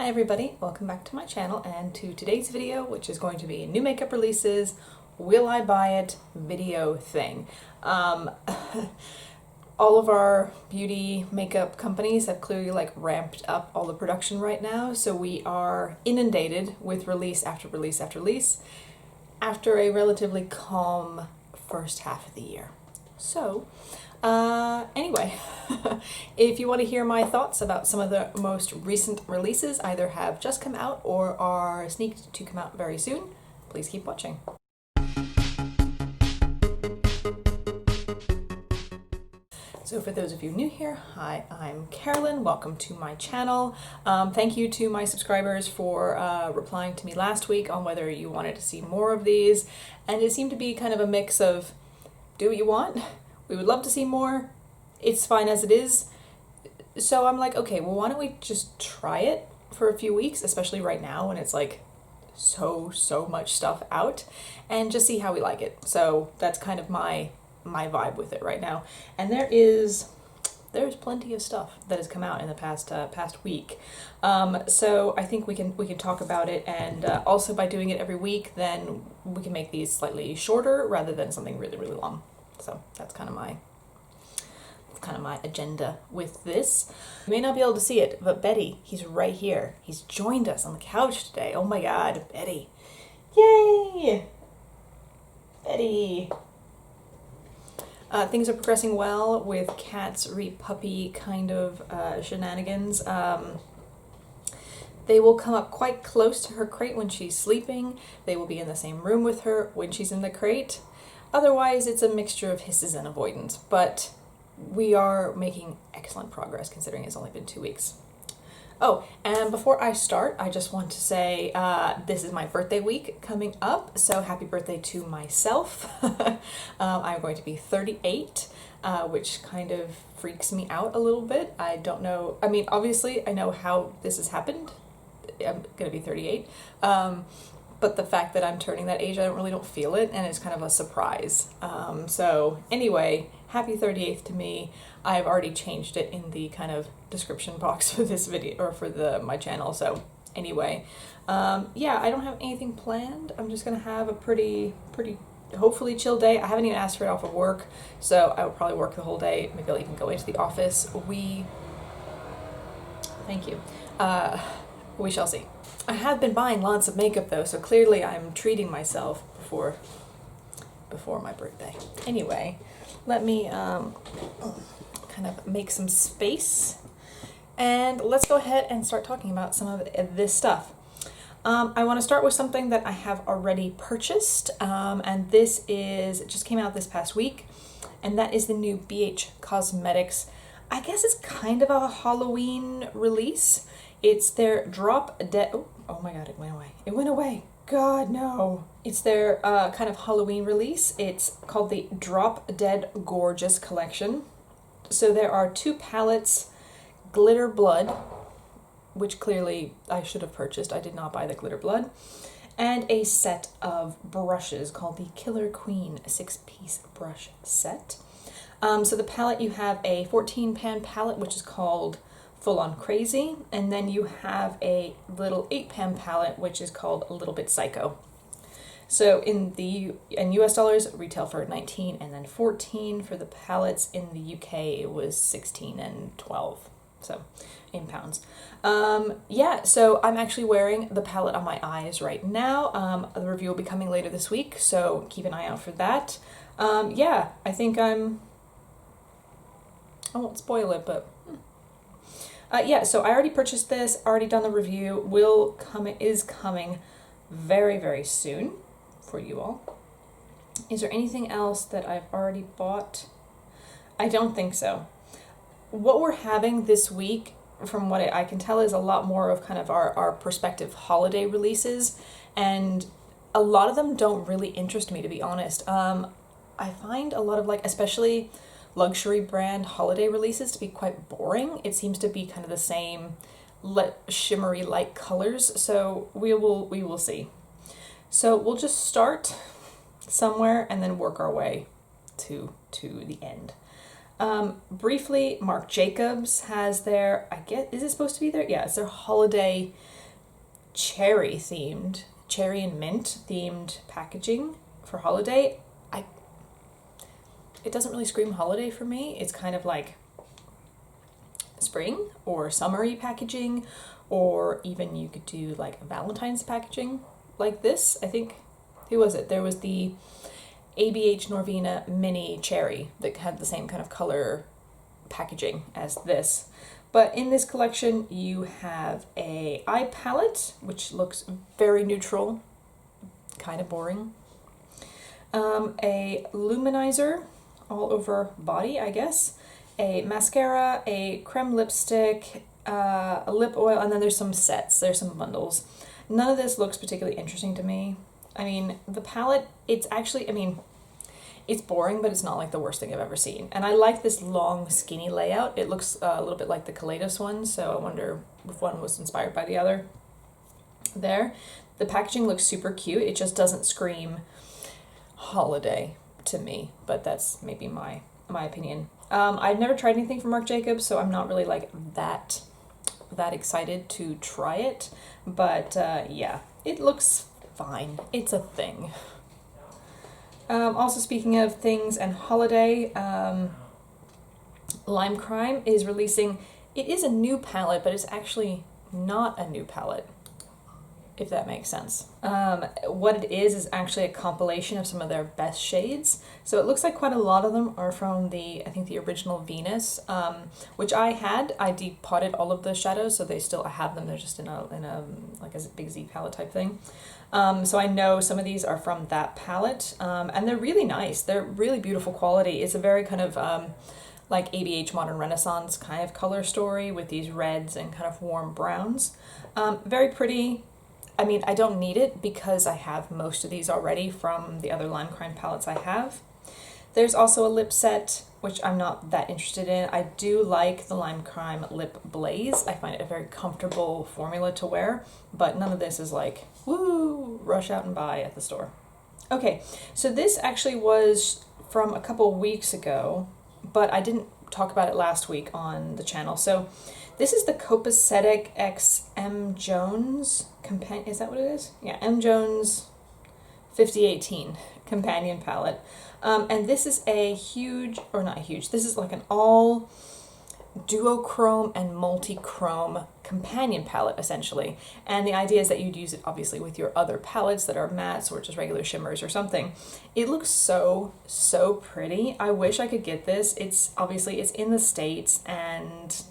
Hi everybody, welcome back to my channel and to today's video, which is going to be new makeup releases, will I buy it video thing. All of our beauty makeup companies have clearly ramped up all the production right now, so we are inundated with release after release after release after a relatively calm first half of the year. So anyway, if you want to hear my thoughts about some of the most recent releases, either have just come out or are sneaked to come out very soon, please keep watching. So for those of you new here, hi, I'm Carolyn. Welcome to my channel. Thank you to my subscribers for replying to me last week on whether you wanted to see more of these. And it seemed to be kind of a mix of do what you want. We would love to see more. It's fine as it is. So I'm like, okay, well, why don't we just try it for a few weeks, especially right now when it's like so much stuff out, and just see how we like it. So that's kind of my vibe with it right now. And there's plenty of stuff that has come out in the past week. So I think we can talk about it, and also by doing it every week, then we can make these slightly shorter rather than something really long. So that's kind of my agenda with this. You may not be able to see it, but Betty, he's right here. He's joined us on the couch today. Oh my God, Betty. Yay! Betty. Things are progressing well with Cat's re-puppy kind of shenanigans. They will come up quite close to her crate when she's sleeping. They will be in the same room with her when she's in the crate. Otherwise, it's a mixture of hisses and avoidance, but we are making excellent progress considering it's only been 2 weeks. Oh, and before I start, I just want to say this is my birthday week coming up, so happy birthday to myself. I'm going to be 38, which kind of freaks me out a little bit. I don't know, I mean, obviously I know how this has happened. I'm going to be 38. But the fact that I'm turning that age, I don't feel it, and it's kind of a surprise. So anyway, happy 38th to me. I've already changed it in the kind of description box for this video, or for my channel. So anyway, yeah, I don't have anything planned. I'm just gonna have a pretty hopefully chill day. I haven't even asked for it off of work, so I will probably work the whole day. Maybe I'll even go into the office. Thank you. We shall see. I have been buying lots of makeup though, so clearly I'm treating myself before my birthday. Anyway, let me kind of make some space, and let's go ahead and start talking about some of this stuff. I want to start with something that I have already purchased, and this just came out this past week, and that is the new BH Cosmetics. I guess it's kind of a Halloween release. It's their Drop Dead, oh my God, it went away. It went away. God, no. It's their kind of Halloween release. It's called the Drop Dead Gorgeous Collection. So there are 2 palettes, Glitter Blood, which clearly I should have purchased. I did not buy the Glitter Blood, and a set of brushes called the Killer Queen 6-piece brush set. So the palette, you have a 14-pan palette, which is called Full On Crazy, and then you have a little 8-pan palette, which is called A Little Bit Psycho. So in US dollars, retail for 19 and then 14 for the palettes. In the UK, it was 16 and 12, so in pounds. Yeah, so I'm actually wearing the palette on my eyes right now. The review will be coming later this week, so keep an eye out for that. Yeah, I think I won't spoil it, but yeah, so I already purchased this, already done the review, is coming very soon for you all. Is there anything else that I've already bought? I don't think so. What we're having this week, from what I can tell, is a lot more of kind of our prospective holiday releases, and a lot of them don't really interest me, to be honest. I find a lot of especially luxury brand holiday releases to be quite boring. It seems to be kind of the same shimmery light colors, so we will see. So we'll just start somewhere and then work our way to the end. Briefly, Marc Jacobs has their, I guess, is it supposed to be there? Yeah, it's their holiday cherry and mint themed packaging for holiday. It doesn't really scream holiday for me. It's kind of like spring or summery packaging, or even you could do like Valentine's packaging like this. I think, who was it? There was the ABH Norvina mini cherry that had the same kind of color packaging as this. But in this collection, you have a eye palette, which looks very neutral, kind of boring. A luminizer all over body, I guess. A mascara, a creme lipstick, a lip oil, and then there's some sets. There's some bundles. None of this looks particularly interesting to me. I mean, the palette, it's actually, I mean, it's boring, but it's not like the worst thing I've ever seen. And I like this long, skinny layout. It looks a little bit like the Kaleidos one, so I wonder if one was inspired by the other. There. The packaging looks super cute. It just doesn't scream holiday to me, but that's maybe my opinion. I've never tried anything from Marc Jacobs, so I'm not really like that excited to try it. But yeah, it looks fine. It's a thing. Also, speaking of things and holiday, Lime Crime is releasing, it is a new palette, but it's actually not a new palette, if that makes sense. What it is actually a compilation of some of their best shades. So it looks like quite a lot of them are from I think the original Venus, which I had. I depotted all of the shadows, so I have them. They're just in a like a big Z palette type thing. So I know some of these are from that palette, and they're really nice. They're really beautiful quality. It's a very kind of like ABH Modern Renaissance kind of color story with these reds and kind of warm browns. Very pretty. I mean, I don't need it because I have most of these already from the other Lime Crime palettes I have. There's also a lip set, which I'm not that interested in. I do like the Lime Crime Lip Blaze. I find it a very comfortable formula to wear, but none of this is like, woo, rush out and buy at the store. Okay, so this actually was from a couple weeks ago, but I didn't talk about it last week on the channel. So this is the Copacetic X M Jones companion. Is that what it is? Yeah, M Jones 5018 companion palette. And this is a huge, or not huge, this is like an all duochrome and multi-chrome companion palette, essentially. And the idea is that you'd use it obviously with your other palettes that are mattes or just regular shimmers or something. It looks so, so pretty. I wish I could get this. It's in the States, and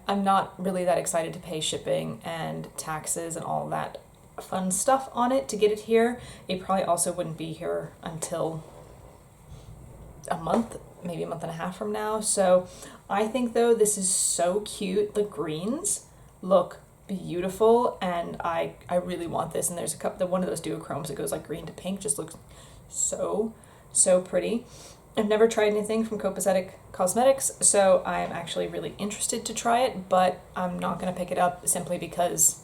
I'm not really that excited to pay shipping and taxes and all that fun stuff on it to get it here. It probably also wouldn't be here until a month, maybe a month and a half from now. So I think though this is so cute. The greens look beautiful, and I really want this. And there's a couple, one of those duochromes that goes like green to pink, just looks so, so pretty. I've never tried anything from Copacetic Cosmetics, so I'm actually really interested to try it, but I'm not going to pick it up simply because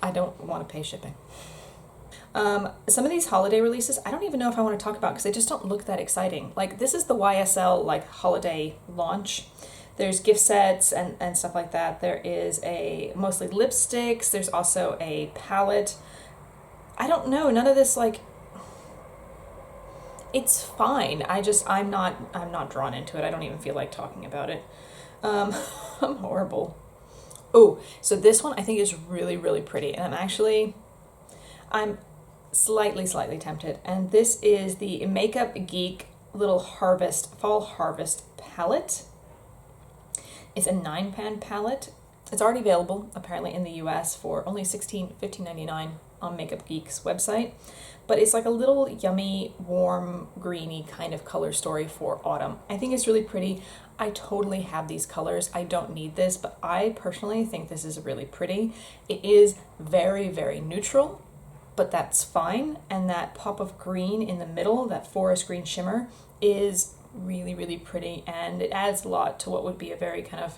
I don't want to pay shipping. Some of these holiday releases, I don't even know if I want to talk about because they just don't look that exciting. Like this is the YSL like holiday launch. There's gift sets and stuff like that. There is mostly lipsticks. There's also a palette. I don't know. None of this like, it's fine. I'm not drawn into it. I don't even feel like talking about it. I'm horrible. Oh, so this one I think is really, really pretty, and I'm slightly tempted. And this is the Makeup Geek little fall harvest palette. It's a 9-pan palette. It's already available apparently in the US for only $15.99 on Makeup Geek's website. But it's like a little yummy, warm, greeny kind of color story for autumn. I think it's really pretty. I totally have these colors. I don't need this, but I personally think this is really pretty. It is very, very neutral, but that's fine. And that pop of green in the middle, that forest green shimmer, is really, really pretty. And it adds a lot to what would be a very kind of,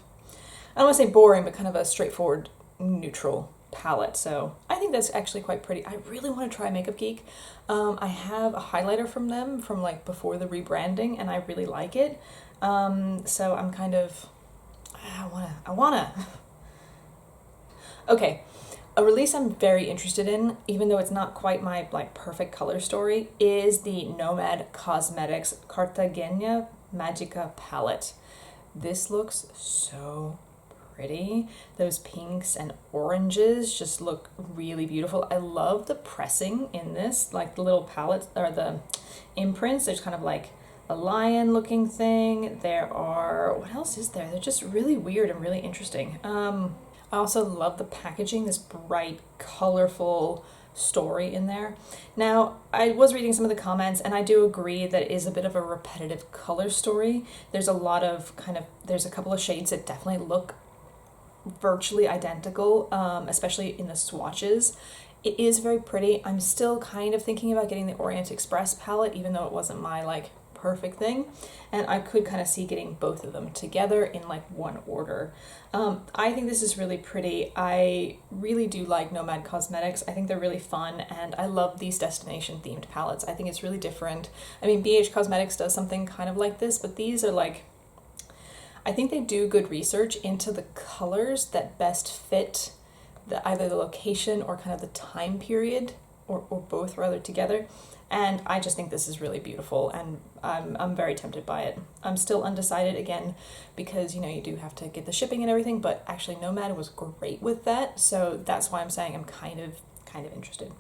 I don't want to say boring, but kind of a straightforward neutral palette. So I think that's actually quite pretty. I really want to try Makeup Geek. I have a highlighter from them from like before the rebranding, and I really like it. So I'm kind of, I wanna. Okay, a release I'm very interested in, even though it's not quite my like perfect color story, is the Nomad Cosmetics Cartagena Magica palette. This looks so pretty. Those pinks and oranges just look really beautiful. I love the pressing in this, like the little palette or the imprints. There's kind of like a lion looking thing. There are, what else is there? They're just really weird and really interesting. I also love the packaging, this bright, colorful story in there. Now, I was reading some of the comments and I do agree that it is a bit of a repetitive color story. There's a lot of there's a couple of shades that definitely look virtually identical, especially in the swatches. It is very pretty. I'm still kind of thinking about getting the Orient Express palette, even though it wasn't my like perfect thing, and I could kind of see getting both of them together in like one order. I think this is really pretty. I really do like Nomad Cosmetics. I think they're really fun, and I love these destination themed palettes. I think it's really different. I mean, BH Cosmetics does something kind of like this, but these are like, I think they do good research into the colors that best fit either the location or kind of the time period, or both rather together. And I just think this is really beautiful, and I'm very tempted by it. I'm still undecided again because, you know, you do have to get the shipping and everything, but actually Nomad was great with that, so that's why I'm saying I'm kind of interested.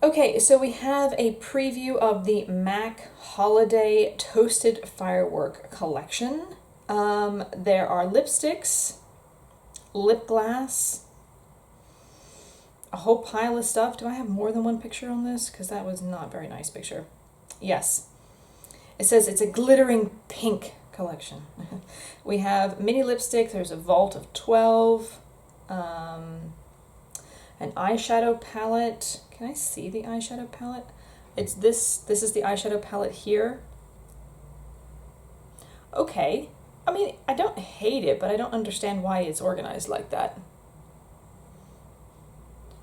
Okay, so we have a preview of the MAC Holiday Toasted Firework collection. There are lipsticks, lip gloss, a whole pile of stuff. Do I have more than one picture on this? Because that was not a very nice picture. Yes. It says it's a glittering pink collection. We have mini lipstick. There's a vault of 12. An eyeshadow palette. Can I see the eyeshadow palette? It's this. This is the eyeshadow palette here. Okay. I mean, I don't hate it, but I don't understand why it's organized like that.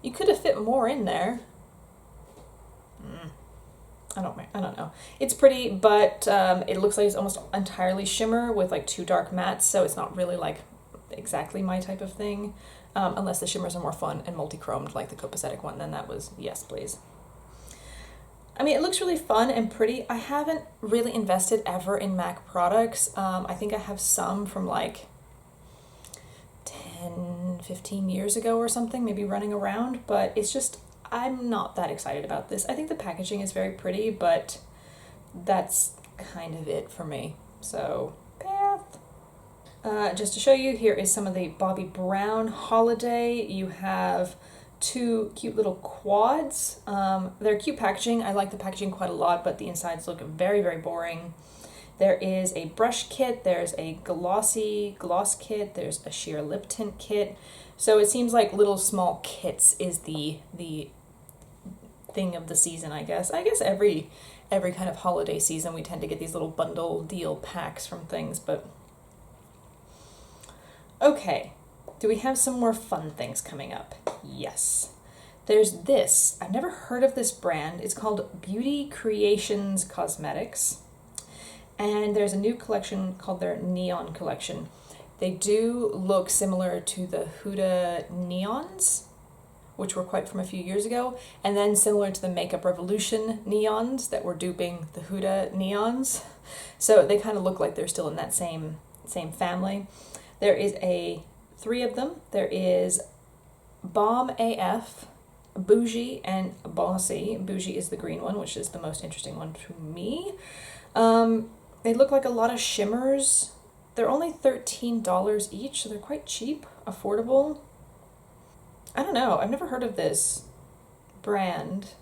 You could have fit more in there. I don't know. It's pretty, but it looks like it's almost entirely shimmer with like 2 dark mattes, so it's not really like exactly my type of thing. Unless the shimmers are more fun and multi-chromed like the Copacetic one, then that was yes, please. I mean, it looks really fun and pretty. I haven't really invested ever in MAC products. I think I have some from like 10, 15 years ago or something, maybe running around, but it's just, I'm not that excited about this. I think the packaging is very pretty, but that's kind of it for me. So, path. Just to show you, here is some of the Bobbi Brown Holiday. You have 2 cute little quads. They're cute packaging. I like the packaging quite a lot, but the insides look very, very boring. There is a brush kit, there's a glossy gloss kit, there's a sheer lip tint kit. So it seems like little small kits is the thing of the season, I guess. I guess every kind of holiday season we tend to get these little bundle deal packs from things, but okay. Do we have some more fun things coming up? Yes. There's this. I've never heard of this brand. It's called Beauty Creations Cosmetics. And there's a new collection called their Neon collection. They do look similar to the Huda Neons, which were quite from a few years ago, and then similar to the Makeup Revolution Neons that were duping the Huda Neons. So they kind of look like they're still in that same family. There is 3 of them. There is Bomb AF, Bougie, and Bossy. Bougie is the green one, which is the most interesting one to me. They look like a lot of shimmers. They're only $13 each, so they're quite cheap, affordable. I don't know. I've never heard of this brand.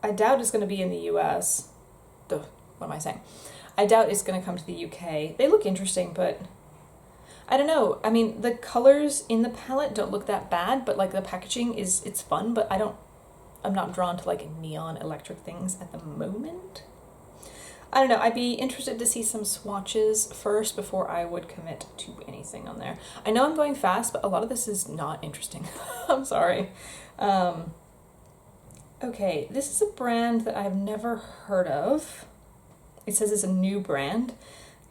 I doubt it's going to be in the US. What am I saying? I doubt it's going to come to the UK. They look interesting, but I don't know. I mean, the colors in the palette don't look that bad, but like the packaging it's fun, but I'm not drawn to like neon electric things at the moment. I don't know, I'd be interested to see some swatches first before I would commit to anything on there. I know I'm going fast, but a lot of this is not interesting. I'm sorry. Okay, this is a brand that I've never heard of. It says it's a new brand,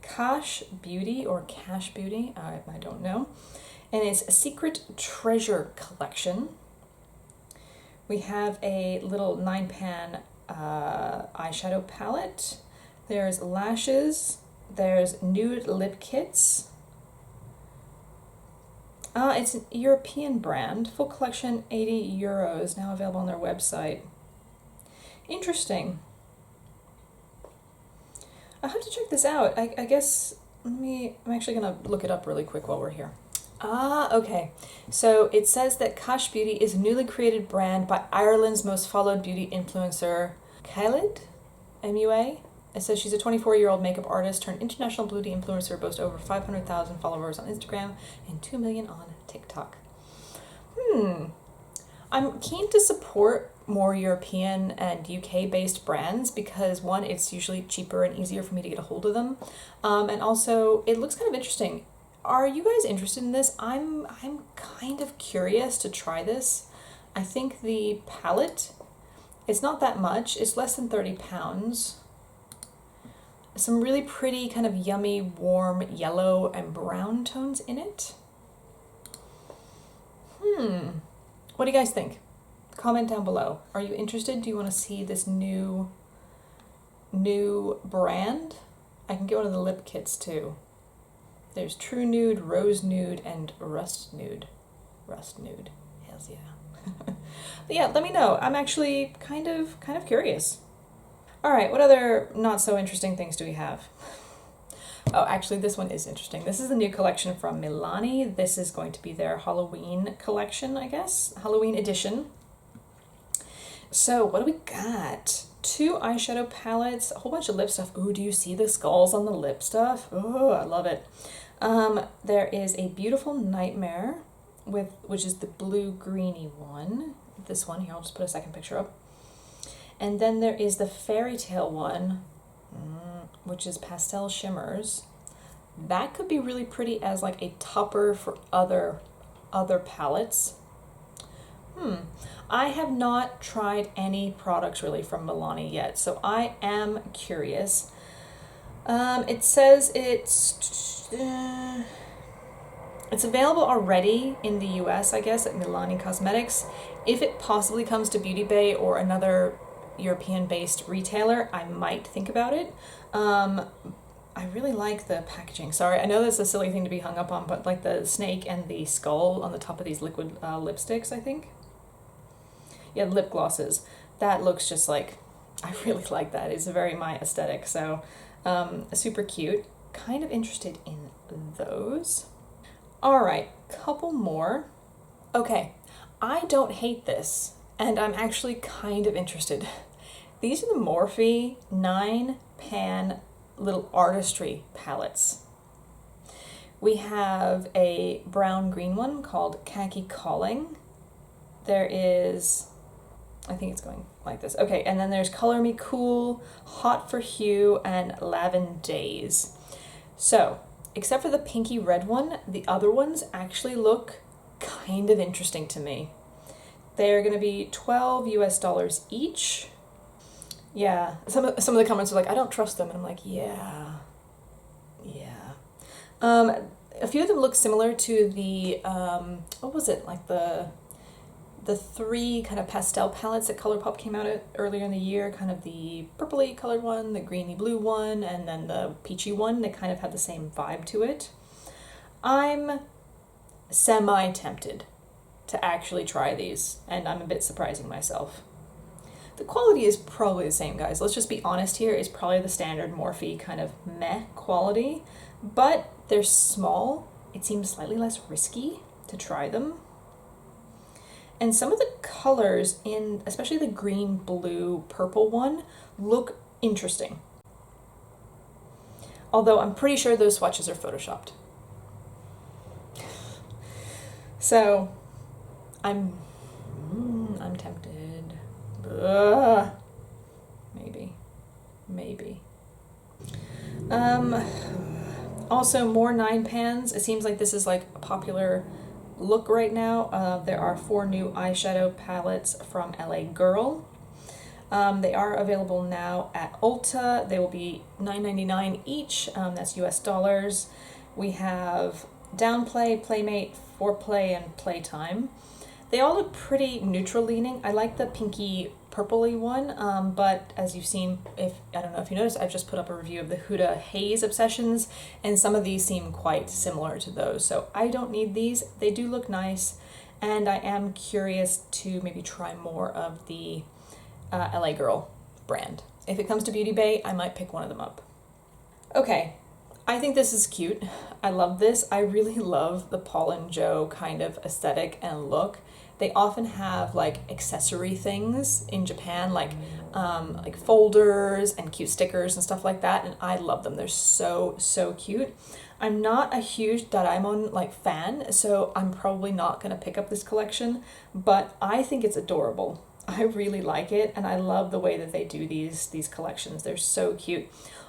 Kash Beauty or Cash Beauty, I don't know. And it's a Secret Treasure Collection. We have a little 9-pan eyeshadow palette. There's lashes. There's nude lip kits. It's a European brand. Full collection, €80, now available on their website. Interesting. I'll have to check this out. I guess, I'm actually gonna look it up really quick while we're here. Okay. So it says that Kash Beauty is a newly created brand by Ireland's most followed beauty influencer, Khaled, MUA. It says she's a 24-year-old makeup artist turned international beauty influencer, boasts over 500,000 followers on Instagram and 2 million on TikTok. I'm keen to support more European and UK-based brands because, one, it's usually cheaper and easier for me to get a hold of them, and also it looks kind of interesting. Are you guys interested in this? I'm kind of curious to try this. I think the palette, it's not that much. It's less than £30. Some really pretty kind of yummy, warm yellow and brown tones in it. What do you guys think? Comment down below. Are you interested? Do you want to see this new brand? I can get one of the lip kits too. There's True Nude, Rose Nude, and Rust Nude. Rust Nude. Hells yeah. But yeah, let me know. I'm actually kind of curious. All right, what other not so interesting things do we have? Oh, actually, this one is interesting. This is the new collection from Milani. This is going to be their Halloween collection, I guess. Halloween edition. So what do we got? 2 eyeshadow palettes, a whole bunch of lip stuff. Ooh, do you see the skulls on the lip stuff? Oh, I love it. There is a Beautiful Nightmare, which is the blue-greeny one. This one here, I'll just put a second picture up. And then there is the Fairy Tale one, which is pastel shimmers. That could be really pretty as like a topper for other palettes. I have not tried any products really from Milani yet, so I am curious. It says it's available already in the US, I guess, at Milani Cosmetics. If it possibly comes to Beauty Bay or another European-based retailer, I might think about it. I really like the packaging. Sorry, I know that's a silly thing to be hung up on, but like the snake and the skull on the top of these liquid lipsticks, I think. Yeah, lip glosses. That looks just like, I really like that. It's very my aesthetic, so super cute. Kind of interested in those. All right, couple more. Okay, I don't hate this, and I'm actually kind of interested. These are the Morphe 9-pan little Artistry palettes. We have a brown-green one called Khaki Calling. There is, I think it's going like this. Okay, and then there's Color Me Cool, Hot for Hue, and Lavin Days. So, except for the pinky red one, the other ones actually look kind of interesting to me. They're going to be $12 each. Yeah, some of the comments are like, I don't trust them, and I'm like, yeah. A few of them look similar to the what was it, like the 3 kind of pastel palettes that ColourPop came out earlier in the year, kind of the purpley colored one, the greeny blue one, and then the peachy one. They kind of have the same vibe to it. I'm semi-tempted to actually try these, and I'm a bit surprising myself. The quality is probably the same, guys. Let's just be honest here. It's probably the standard Morphe kind of meh quality, but they're small. It seems slightly less risky to try them. And some of the colors in, especially the green, blue, purple one, look interesting. Although I'm pretty sure those swatches are photoshopped. So, I'm tempted. Maybe. Also, more 9-pans. It seems like this is like a popular look right now. There are 4 new eyeshadow palettes from LA Girl. They are available now at Ulta. They will be $9.99 each. That's US dollars. We have Downplay, Playmate, Foreplay, and Playtime. They all look pretty neutral leaning. I like the pinky purpley one, but as you've seen, I don't know if you noticed, I've just put up a review of the Huda Haze Obsessions, and some of these seem quite similar to those. So I don't need these. They do look nice, and I am curious to maybe try more of the LA Girl brand. If it comes to Beauty Bay, I might pick one of them up. Okay, I think this is cute. I love this. I really love the Paul and Joe kind of aesthetic and look. They often have like accessory things in Japan, like folders and cute stickers and stuff like that, and I love them. They're so, so cute. I'm not a huge Doraemon like fan, so I'm probably not going to pick up this collection, but I think it's adorable. I really like it, and I love the way that they do these collections. They're so cute.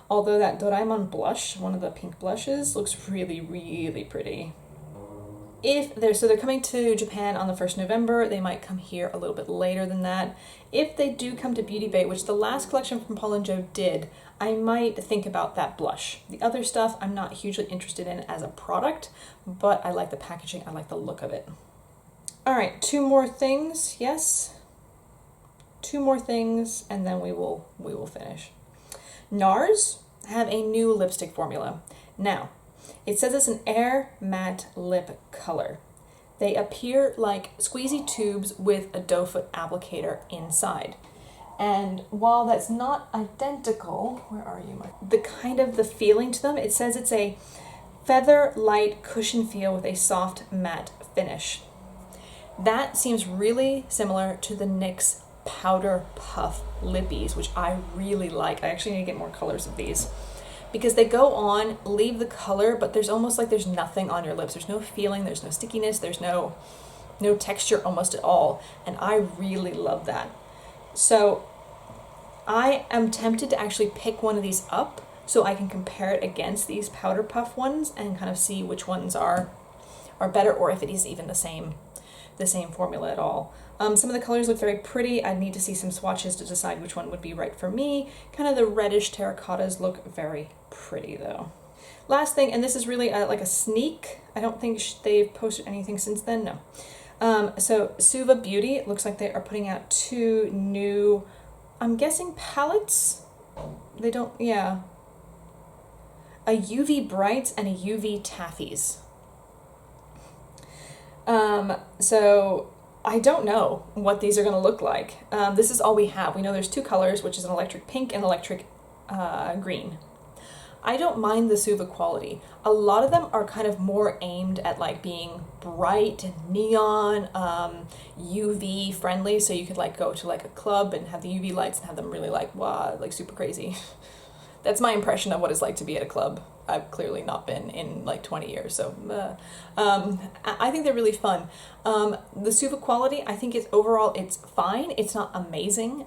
Although that Doraemon blush, one of the pink blushes, looks really, really pretty. So they're coming to Japan on the 1st November. They might come here a little bit later than that. If they do come to Beauty Bay, which the last collection from Paul and Joe did, I might think about that blush. The other stuff I'm not hugely interested in as a product, but I like the packaging, I like the look of it. All right, 2 more things, yes? 2 more things, and then we will finish. Nars have a new lipstick formula. Now, it says it's an air matte lip color. They appear like squeezy tubes with a doe foot applicator inside. And while that's not identical, where are you, Mike? The feeling to them, it says it's a feather light cushion feel with a soft matte finish. That seems really similar to the NYX Powder Puff Lippies, which I really like. I actually need to get more colors of these because they go on, leave the color, but there's almost like there's nothing on your lips. There's no feeling, there's no stickiness, there's no texture almost at all, and I really love that. So I am tempted to actually pick one of these up so I can compare it against these Powder Puff ones and kind of see which ones are better, or if it is even the same formula at all. Some of the colors look very pretty. I'd need to see some swatches to decide which one would be right for me. Kind of the reddish terracottas look very pretty though. Last thing, and this is really like a sneak. I don't think they've posted anything since then, no. So Suva Beauty, it looks like they are putting out 2 new, I'm guessing palettes? They don't, yeah. A UV Brights and a UV Taffies. So I don't know what these are going to look like. This is all we have. We know there's 2 colors, which is an electric pink and electric green. I don't mind the Suva quality. A lot of them are kind of more aimed at like being bright and neon, UV friendly, so you could like go to like a club and have the UV lights and have them really like, wow, like super crazy. That's my impression of what it's like to be at a club. I've clearly not been in like 20 years, so I think they're really fun. The Suva quality, I think overall it's fine. It's not amazing.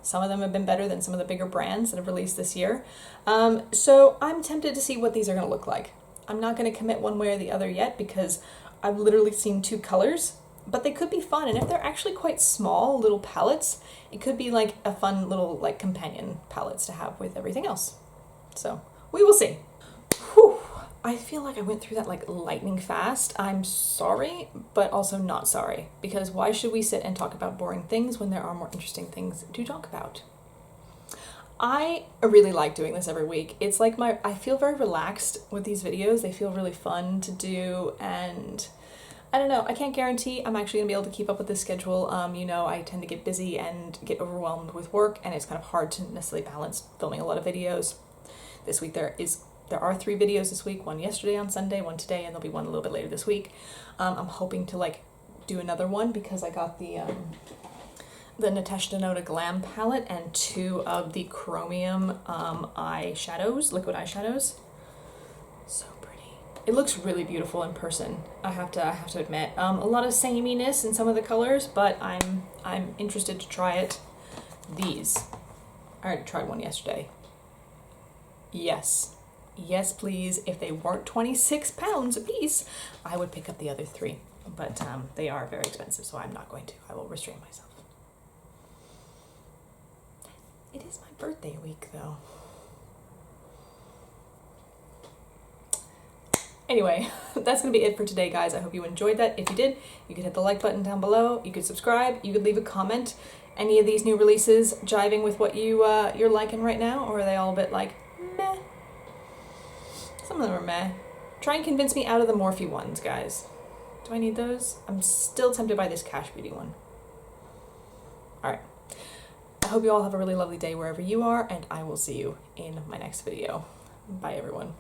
Some of them have been better than some of the bigger brands that have released this year. So I'm tempted to see what these are going to look like. I'm not going to commit one way or the other yet because I've literally seen 2 colors, but they could be fun. And if they're actually quite small little palettes, it could be like a fun little like companion palettes to have with everything else. So we will see. Whew. I feel like I went through that like lightning fast. I'm sorry, but also not sorry, because why should we sit and talk about boring things when there are more interesting things to talk about? I really like doing this every week. It's like I feel very relaxed with these videos. They feel really fun to do, and I don't know, I can't guarantee I'm actually gonna be able to keep up with this schedule. You know, I tend to get busy and get overwhelmed with work, and it's kind of hard to necessarily balance filming a lot of videos. This week there are 3 videos this week, one yesterday on Sunday, one today, and there'll be one a little bit later this week. I'm hoping to like do another one because I got the Natasha Denona Glam palette and 2 of the Chromium eyeshadows, liquid eyeshadows. So pretty. It looks really beautiful in person, I have to admit. A lot of sameness in some of the colors, but I'm interested to try it. These. I already tried one yesterday. Yes. Yes, please. If they weren't 26 pounds a piece, I would pick up the other 3. But they are very expensive, so I'm not going to. I will restrain myself. It is my birthday week, though. Anyway, that's going to be it for today, guys. I hope you enjoyed that. If you did, you could hit the like button down below. You could subscribe. You could leave a comment. Any of these new releases jiving with what you're liking right now? Or are they all a bit like, meh? Some of them are meh. Try and convince me out of the Morphe ones, guys. Do I need those? I'm still tempted by this Kash Beauty one. Alright. I hope you all have a really lovely day wherever you are, and I will see you in my next video. Bye, everyone.